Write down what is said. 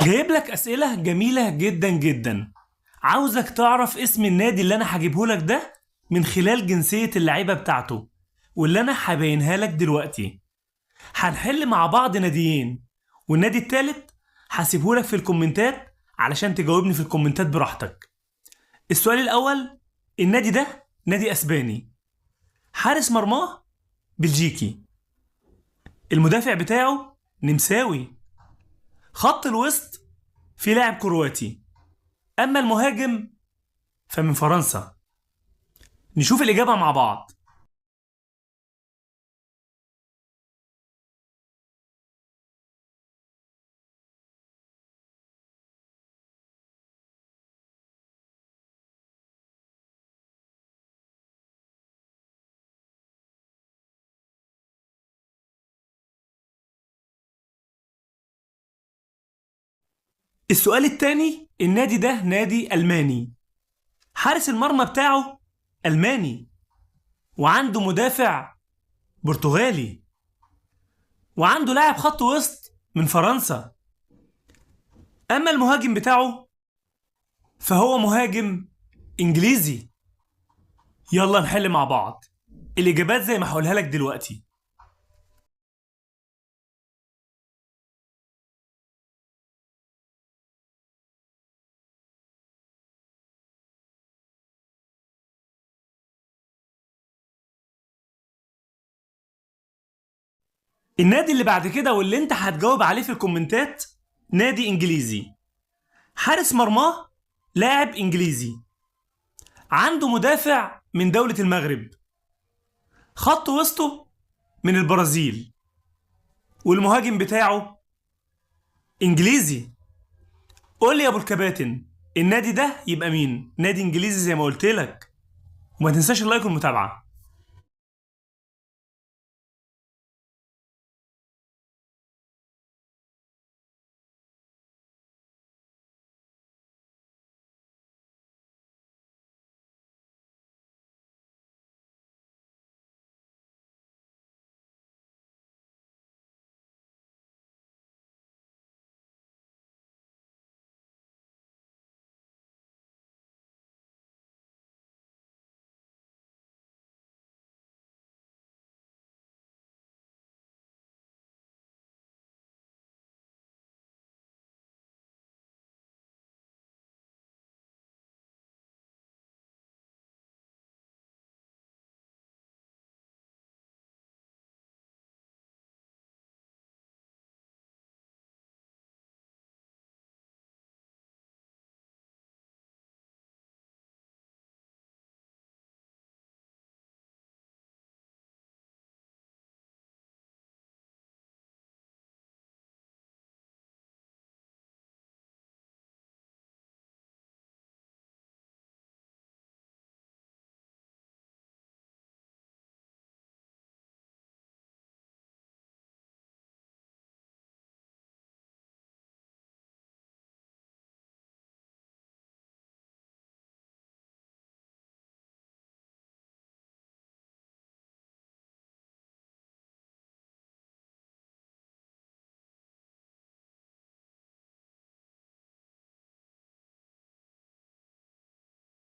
جايب لك أسئلة جميلة جدا جدا. عاوزك تعرف اسم النادي اللي أنا هجيبه لك ده من خلال جنسية اللعيبة بتاعته، واللي أنا هبينها لك دلوقتي. هنحل مع بعض ناديين، والنادي التالت هسيبه لك في الكومنتات علشان تجاوبني في الكومنتات براحتك. السؤال الأول: النادي ده نادي أسباني، حارس مرماه بلجيكي، المدافع بتاعه نمساوي، خط الوسط في لاعب كرواتي، أما المهاجم فمن فرنسا. نشوف الإجابة مع بعض. السؤال التاني: النادي ده نادي ألماني، حارس المرمى بتاعه ألماني، وعنده مدافع برتغالي، وعنده لاعب خط وسط من فرنسا. أما المهاجم بتاعه فهو مهاجم إنجليزي. يلا نحل مع بعض. الإجابات زي ما هقولها لك دلوقتي. النادي اللي بعد كده واللي انت هتجاوب عليه في الكومنتات نادي إنجليزي، حارس مرماه لاعب إنجليزي، عنده مدافع من دولة المغرب، خط وسطه من البرازيل، والمهاجم بتاعه إنجليزي. قول لي يا أبو الكباتن، النادي ده يبقى مين؟ نادي إنجليزي زي ما قلت لك. وما تنساش اللايك والمتابعة.